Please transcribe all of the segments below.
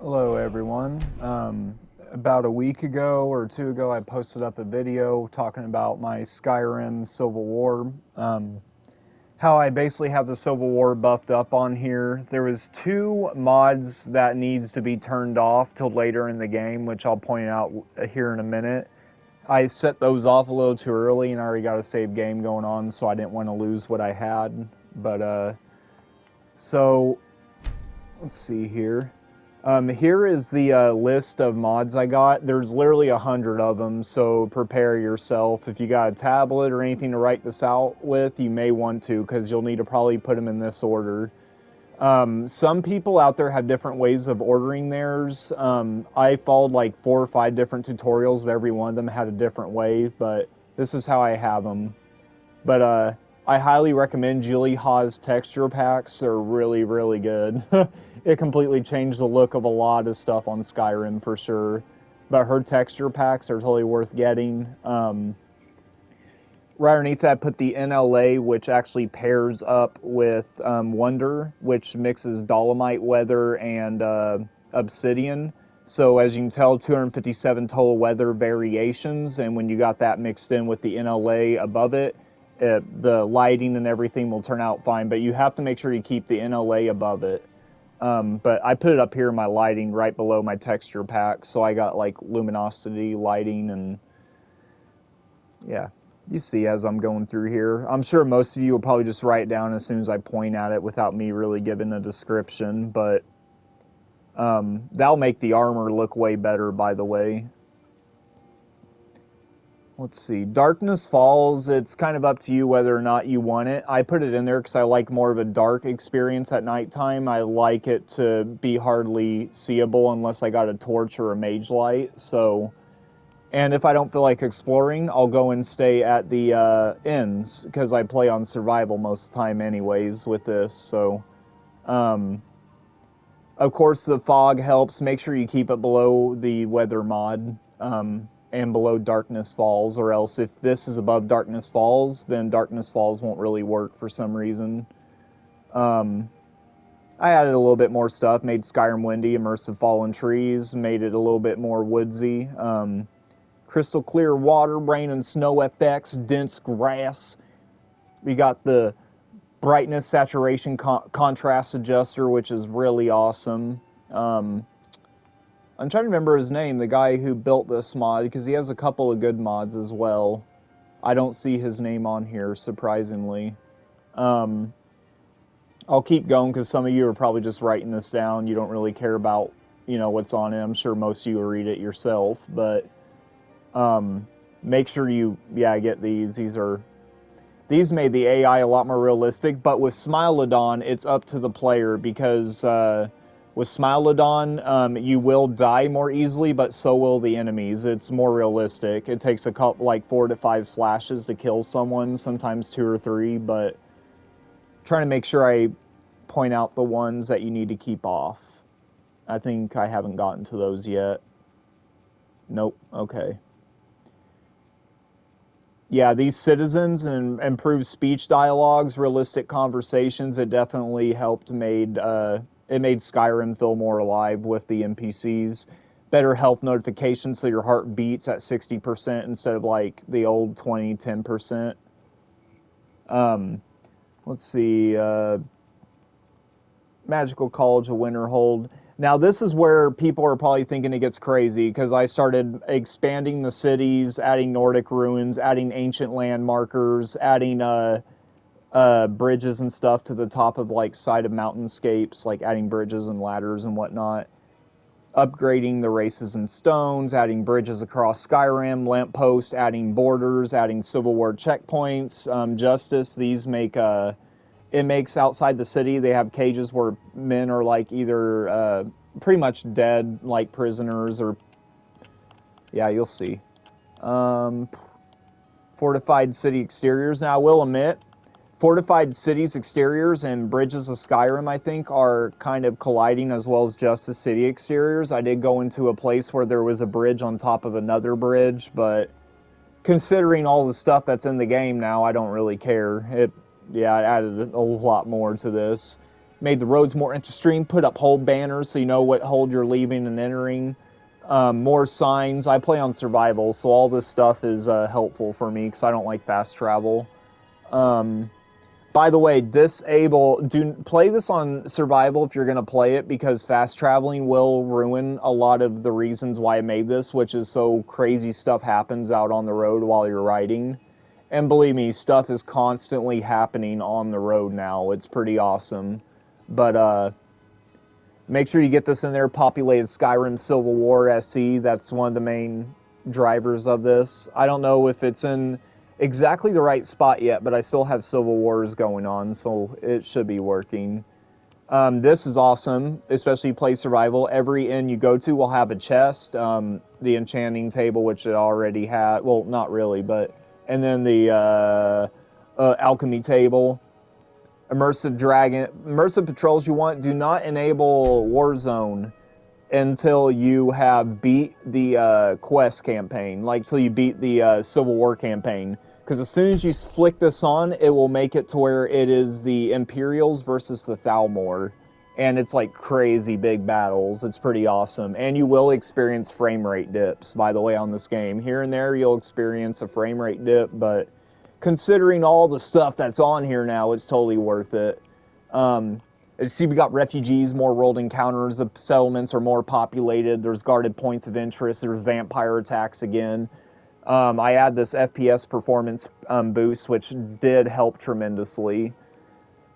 Hello everyone. About a week ago or two ago I posted up a video talking about my Skyrim Civil War. How I basically have the Civil War buffed up on here. There was two mods that needs to be turned off till later in the game, which I'll point out here in a minute. I set those off a little too early and I already got a save game going on, so I didn't want to lose what I had. But so let's see here. Here is the list of mods I got. There's literally 100 of them, so prepare yourself. If you got a tablet or anything to write this out with, you may want to, because you'll need to probably put them in this order. Some people out there have different ways of ordering theirs. I followed like 4 or 5 different tutorials, but every one of them had a different way, but this is how I have them. But I highly recommend Julie Ha's texture packs. They're really, really good. It completely changed the look of a lot of stuff on Skyrim for sure. But her texture packs are totally worth getting. Right underneath that, put the NLA, which actually pairs up with Wonder, which mixes Dolomite weather and Obsidian. So as you can tell, 257 total weather variations, and when you got that mixed in with the NLA above it, the lighting and everything will turn out fine, but you have to make sure you keep the NLA above it. But I put it up here in my lighting right below my texture pack, so I got like luminosity lighting, and yeah, you see as I'm going through here. I'm sure most of you will probably just write it down as soon as I point at it without me really giving a description, but that'll make the armor look way better, by the way. Let's see. Darkness Falls, it's kind of up to you whether or not you want it. I put it in there because I like more of a dark experience at nighttime. I like it to be hardly seeable unless I got a torch or a mage light. So, and if I don't feel like exploring, I'll go and stay at the inns because I play on survival most of the time anyways with this. So, of course, the fog helps. Make sure you keep it below the weather mod. And below Darkness Falls, or else if this is above Darkness Falls, then Darkness Falls won't really work for some reason. I added a little bit more stuff, made Skyrim windy, immersive fallen trees, made it a little bit more woodsy. Crystal clear water, rain and snow effects, dense grass. We got the brightness saturation contrast adjuster, which is really awesome. I'm trying to remember his name, the guy who built this mod, because he has a couple of good mods as well. I don't see his name on here, surprisingly. I'll keep going because some of you are probably just writing this down. You don't really care about, what's on it. I'm sure most of you will read it yourself, but make sure you, get these. These made the AI a lot more realistic, but with Smilodon, it's up to the player because with Smilodon, you will die more easily, but so will the enemies. It's more realistic. It takes a couple, like 4 to 5 slashes to kill someone, sometimes 2 or 3, but trying to make sure I point out the ones that you need to keep off. I think I haven't gotten to those yet. Nope, okay. Yeah, these citizens and improved speech dialogues, realistic conversations, it definitely helped it made Skyrim feel more alive with the NPCs. Better health notifications so your heart beats at 60% instead of like the old 10%. Let's see, Magical College of Winterhold. Now this is where people are probably thinking it gets crazy because I started expanding the cities, adding Nordic ruins, adding ancient landmarkers, adding bridges and stuff to the top of like side of mountainscapes, like adding bridges and ladders and whatnot. Upgrading the races and stones, adding bridges across Skyrim, lampposts, adding borders, adding Civil War checkpoints, justice. These make it makes outside the city, they have cages where men are like either pretty much dead, like prisoners, or yeah, you'll see. Fortified city exteriors. Now I will admit, fortified cities exteriors and bridges of Skyrim, I think, are kind of colliding, as well as Justice City exteriors. I did go into a place where there was a bridge on top of another bridge, but considering all the stuff that's in the game now, I don't really care. It added a lot more to this. made the roads more interesting, put up hold banners so you know what hold you're leaving and entering, more signs. I play on survival, so all this stuff is helpful for me because I don't like fast travel. By the way, play this on survival if you're going to play it, because fast traveling will ruin a lot of the reasons why I made this, which is so crazy stuff happens out on the road while you're riding. And believe me, stuff is constantly happening on the road now. It's pretty awesome. But make sure you get this in there. Populated Skyrim Civil War SC. That's one of the main drivers of this. I don't know if it's in exactly the right spot yet, but I still have Civil Wars going on, so it should be working. This is awesome, especially play survival. Every inn you go to will have a chest, the enchanting table, which it already had. Well, not really, but... And then the alchemy table. Immersive patrols you want. Do not enable Warzone until you have beat the quest campaign, like till you beat the Civil War campaign. Because as soon as you flick this on, it will make it to where it is the Imperials versus the Thalmor. And it's like crazy big battles. It's pretty awesome. And you will experience frame rate dips, by the way, on this game. Here and there, you'll experience a frame rate dip, but considering all the stuff that's on here now, it's totally worth it. See, we got refugees, more world encounters, the settlements are more populated, there's guarded points of interest, there's vampire attacks again. I add this FPS performance boost, which did help tremendously.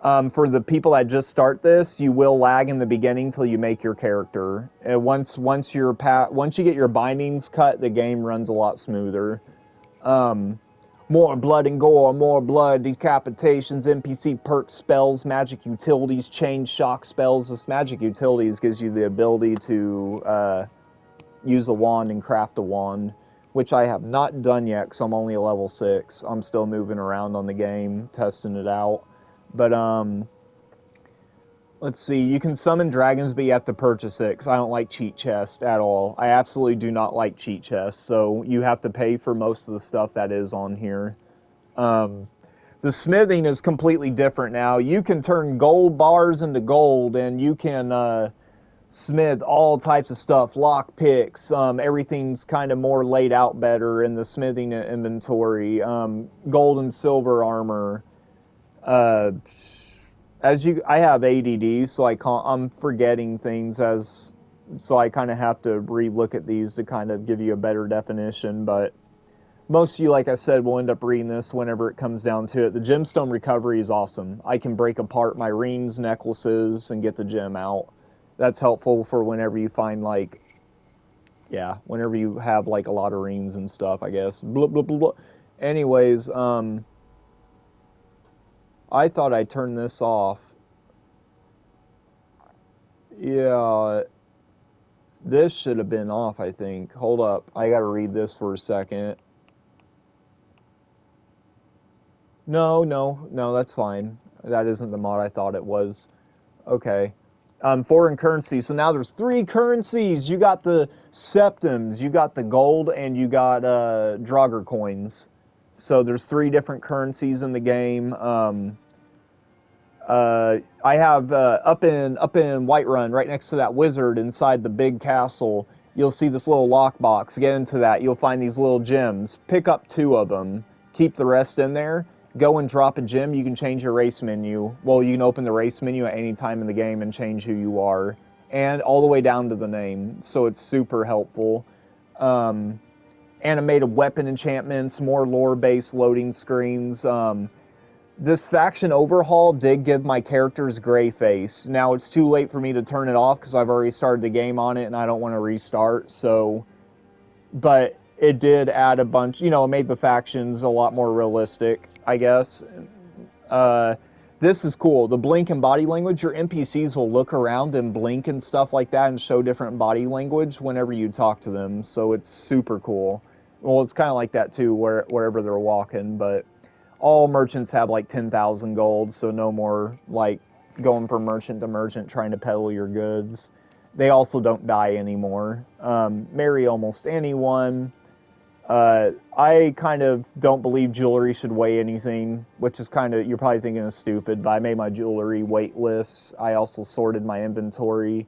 For the people that just start this, you will lag in the beginning till you make your character. And once you get your bindings cut, the game runs a lot smoother. More blood and gore, more blood, decapitations, NPC perks, spells, magic utilities, chain shock spells. This magic utilities gives you the ability to use a wand and craft a wand, which I have not done yet because I'm only a level 6. I'm still moving around on the game, testing it out. But, let's see, you can summon dragons, but you have to purchase it, because I don't like cheat chests at all. I absolutely do not like cheat chests, so you have to pay for most of the stuff that is on here. The smithing is completely different now. You can turn gold bars into gold, and you can smith all types of stuff, lock picks, everything's kind of more laid out better in the smithing inventory, gold and silver armor. I have ADD, so I'm forgetting things so I kind of have to re-look at these to kind of give you a better definition, but most of you, like I said, will end up reading this whenever it comes down to it. The gemstone recovery is awesome. I can break apart my rings, necklaces, and get the gem out. That's helpful for whenever you find, like, yeah, whenever you have, like, a lot of rings and stuff, I guess. Blah, blah, blah, blah. Anyways, I thought I turned this off. Yeah, this should have been off, I think. Hold up, I gotta read this for a second. No, that's fine. That isn't the mod I thought it was. Okay. Foreign currency. So now there's 3 currencies. You got the septims, you got the gold, and you got Draugr coins. So there's 3 different currencies in the game. I have up in Whiterun, right next to that wizard inside the big castle, you'll see this little lockbox. Get into that. You'll find these little gems. Pick up 2 of them. Keep the rest in there. Go and drop a gem. You can change your race menu. Well, you can open the race menu at any time in the game and change who you are. And all the way down to the name. So it's super helpful. Animated weapon enchantments, more lore-based loading screens. This faction overhaul did give my character's gray face. Now it's too late for me to turn it off because I've already started the game on it and I don't want to restart, so... But it did add a bunch, it made the factions a lot more realistic, I guess. This is cool. The blink and body language, your NPCs will look around and blink and stuff like that and show different body language whenever you talk to them, so it's super cool. Well, it's kind of like that too, wherever they're walking, but... All merchants have like 10,000 gold, so no more like going from merchant to merchant trying to peddle your goods. They also don't die anymore. Marry almost anyone. I kind of don't believe jewelry should weigh anything, which is kind of, you're probably thinking is stupid, but I made my jewelry weightless. I also sorted my inventory.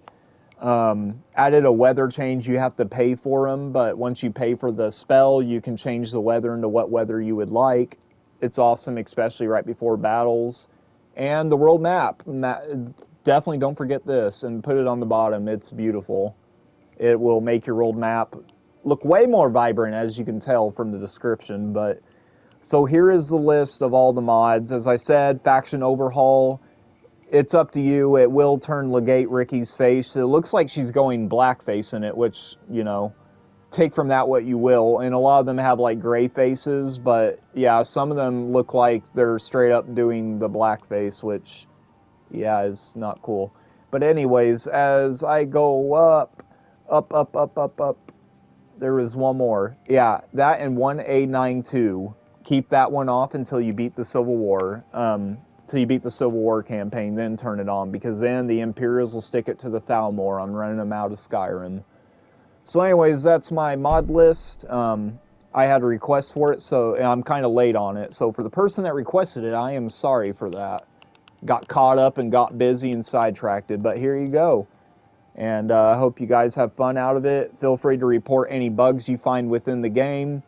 Added a weather change. You have to pay for them, but once you pay for the spell, you can change the weather into what weather you would like. It's awesome, especially right before battles. And the world map. Definitely don't forget this and put it on the bottom. It's beautiful. It will make your world map look way more vibrant, as you can tell from the description. But so here is the list of all the mods. As I said, faction overhaul. It's up to you. It will turn legate Rikki's face. It looks like she's going blackface in it, which, you know, take from that what you will. And a lot of them have like gray faces, but yeah, some of them look like they're straight up doing the blackface, which, yeah, is not cool. But anyways, as I go up, there is one more. Yeah, that and 1A92. Keep that one off until you beat the Civil War. Till you beat the Civil War campaign, then turn it on, because then the Imperials will stick it to the Thalmor on running them out of Skyrim. So anyways, that's my mod list. I had a request for it, so and I'm kind of late on it. So for the person that requested it, I am sorry for that. Got caught up and got busy and sidetracked, but here you go. And I hope you guys have fun out of it. Feel free to report any bugs you find within the game.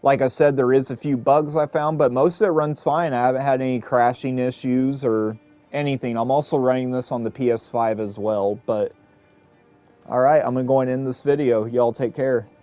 Like I said, there is a few bugs I found, but most of it runs fine. I haven't had any crashing issues or anything. I'm also running this on the PS5 as well. But, alright, I'm going to go and end this video. Y'all take care.